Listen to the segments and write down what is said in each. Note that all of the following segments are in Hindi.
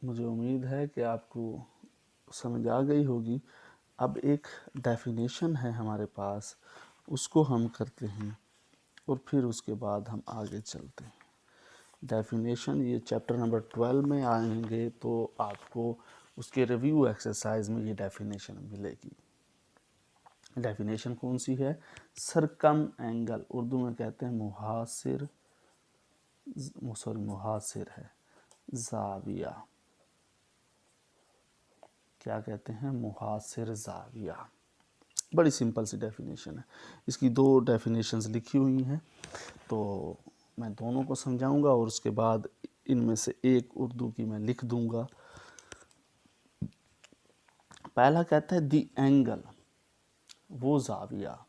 मुझे उम्मीद है कि आपको समझ आ गई होगी। अब एक डेफिनेशन है हमारे पास, उसको हम करते हैं और फिर उसके बाद हम आगे चलते हैं। डेफिनेशन ये चैप्टर नंबर 12 में आएंगे तो आपको उसके रिव्यू एक्सरसाइज में ये डेफिनेशन मिलेगी। डेफिनेशन कौन सी है? सरकम एंगल, उर्दू में कहते हैं मुहासिर, मुहासिर है जाविया। क्या कहते हैं? मुहासिर जाविया। बड़ी सिंपल सी डेफिनेशन है। इसकी दो डेफिनेशंस लिखी हुई हैं, तो मैं दोनों को समझाऊंगा और उसके बाद इनमें से एक उर्दू की मैं लिख दूंगा। पहला कहता है दी एंगल, वो जाविया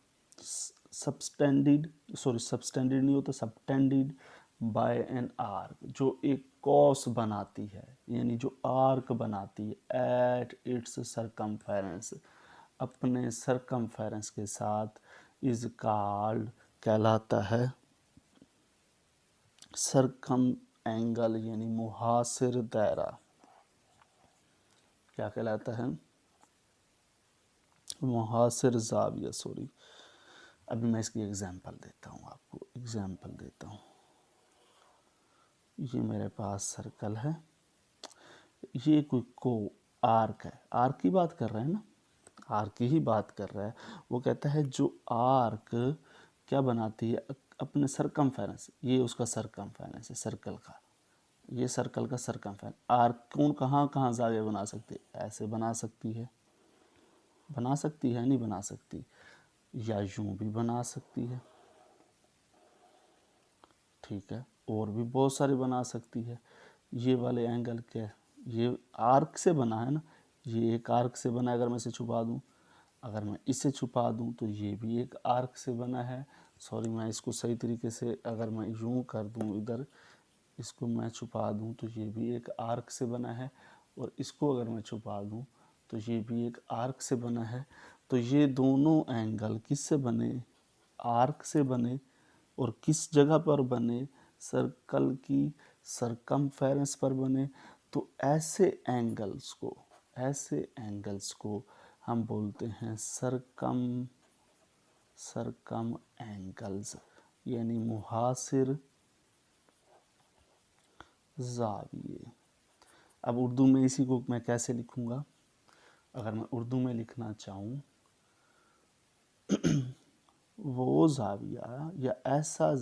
सबस्टेंडेड नहीं होता, सबटेंडेड बाय एन आर्क, जो एक कॉस बनाती है, यानी जो आर्क बनाती है एट इट्स सरकमफेरेंस, अपने सरकमफेरेंस के साथ, इज कॉल्ड कहलाता है सरकम एंगल, यानी मुहासिर दायरा। क्या कहलाता है? मुहासिर जाविया। सॉरी, अभी मैं इसकी एग्जांपल देता हूँ, आपको एग्जांपल देता हूँ। ये मेरे पास सर्कल है, ये कोई को आर्क है, आर्क की बात कर रहे हैं ना, आर्क की ही बात कर रहा है। वो कहता है जो आर्क क्या बनाती है? अपने सरकमफेरेंस, ये उसका सरकमफेरेंस है सर्कल का, ये सर्कल का सरकमफेरेंस। आर्क कौन कहाँ कहाँ जाविया बना सकती है? ऐसे बना सकती है, बना सकती है नहीं बना सकती, या यूं भी बना सकती है, ठीक है, और भी बहुत सारे बना सकती है। ये वाले एंगल क्या है? ये आर्क से बना है ना, ये एक आर्क से बना है। अगर मैं इसे छुपा दूं, अगर मैं इसे छुपा दूं तो ये भी एक आर्क से बना है। सॉरी, मैं इसको सही तरीके से अगर मैं यूं कर दूं, इधर इसको मैं छुपा दूं तो ये भी एक आर्क से बना है, और इसको अगर मैं छुपा दूं तो ये भी एक आर्क से बना है। तो ये दोनों एंगल किससे बने? आर्क से बने। और किस जगह पर बने? सर्कल की सरकमफेरेंस पर बने। तो ऐसे एंगल्स को हम बोलते हैं सरकम एंगल्स, यानी मुहासिर जाविये। अब उर्दू में इसी को मैं कैसे लिखूंगा? अगर मैं उर्दू में लिखना चाहूँ, वो जाविया या ऐसा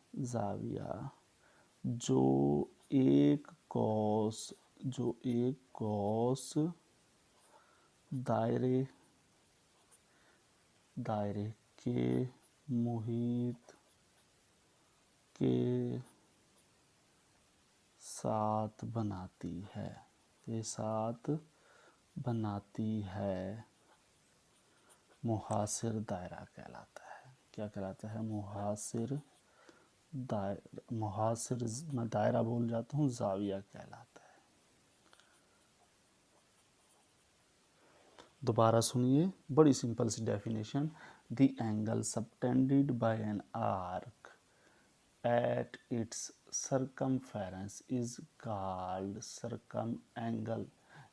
जाविया जो एक कौस दायरे के मुहित के साथ बनाती है, मुहासिर दायरा कहलाता है। क्या कहलाता है? मुहासिर मैं दायरा बोल जाता हूँ, जाविया कहलाता है। दोबारा सुनिए, बड़ी सिंपल सी definition. The angle subtended by an arc at its circumference is called circum angle,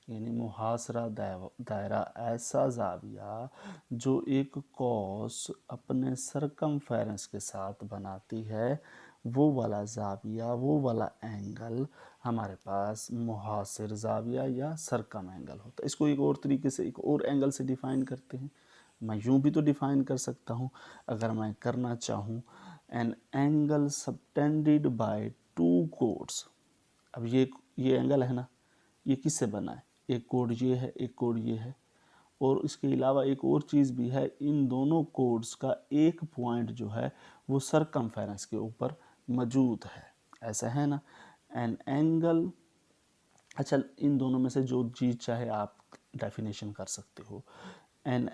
यानी मुहासरा दायरा ऐसा जाविया जो एक कौस अपने सरकमफेरेंस के साथ बनाती है, वो वाला जाविया, वो वाला एंगल हमारे पास मुहासिर जाविया या सरकम एंगल होता है। इसको एक और तरीके से, एक और एंगल से डिफ़ाइन करते हैं। मैं यूं भी तो डिफ़ाइन कर सकता हूं, अगर मैं करना चाहूं, an angle subtended by two codes. अब ये एंगल है ना, ये किससे बना है? एक कोड ये है, एक कोड ये है, और इसके अलावा एक और चीज़ भी है, इन दोनों कोड्स का एक पॉइंट जो है वो सरकमफेरेंस के ऊपर मौजूद है, ऐसा है ना। एन एंगल, अच्छा, इन दोनों में से जो चीज़ चाहे आप डेफिनेशन कर सकते हो। एन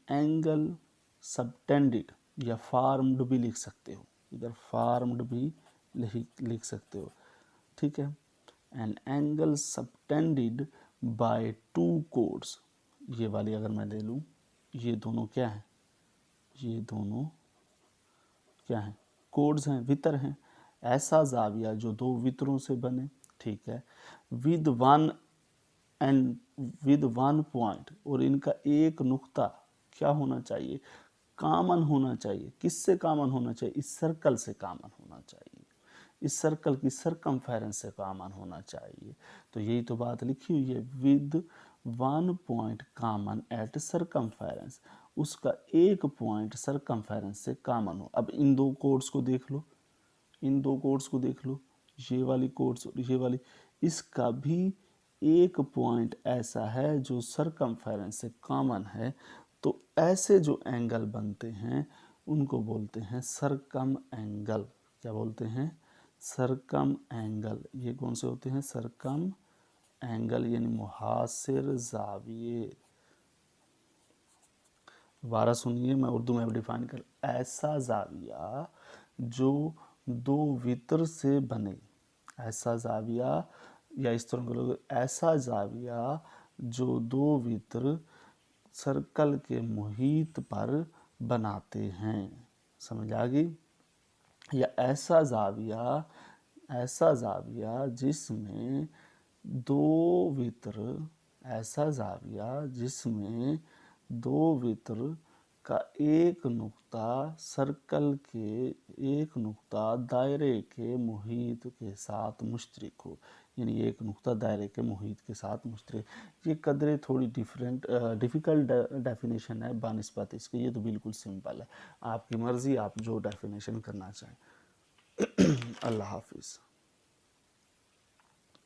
एंगल सबटेंडेड या फार्म्ड भी लिख सकते हो, इधर फार्म्ड भी लिख सकते हो, ठीक है। An angle subtended by two codes, ये वाली अगर मैं ले लूँ, ये दोनों क्या है? ये दोनों क्या हैं? कोड्स हैं, वितर हैं। ऐसा जाविया जो दो वित्रों से बने, ठीक है, with one and with one point, और इनका एक नुक्ता क्या होना चाहिए, कॉमन होना चाहिए। किससे कॉमन होना चाहिए, इस सर्कल से कॉमन होना चाहिए, इस सर्कल की सरकमफेरेंस से कॉमन होना चाहिए। तो यही तो बात लिखी हुई है, with one point common eight circumference, उसका एक पॉइंट सरकमफेरेंस से कॉमन हो। अब इन दो कोड्स को देख लो, इन दो कोड्स को देख लो, ये वाली कोड्स और ये वाली, इसका भी एक पॉइंट ऐसा है जो सरकमफेरेंस से कॉमन है। तो ऐसे जो एंगल बनते हैं उनको बोलते हैं सरकम एंगल। क्या बोलते हैं, सरकम एंगल। ये कौन से होते हैं, सरकम एंगल यानी मुहासिर जाविये। दोबारा सुनिए, मैं उर्दू में डिफाइन कर, ऐसा जाविया जो दो वित्र से बने, ऐसा जाविया, या इस तरह करोगे, ऐसा जाविया जो दो वित्र सर्कल के मुहित पर बनाते हैं। समझ आ गई। या ऐसा जाविया जिसमें दो वित्र, ऐसा जाविया जिसमें दो वित्र का एक नुक्ता सर्कल के, एक नुक्ता दायरे के मुहित के साथ मुश्तरक हो, यानी एक नुक्ता दायरे के मुहित के साथ मुश्तरक। ये कदरे थोड़ी डिफ़िकल्ट डेफिनेशन है बानिस्बत इसके, ये तो बिल्कुल सिंपल है, आपकी मर्ज़ी, आप जो डेफिनेशन करना चाहें। अल्लाह हाफिज़।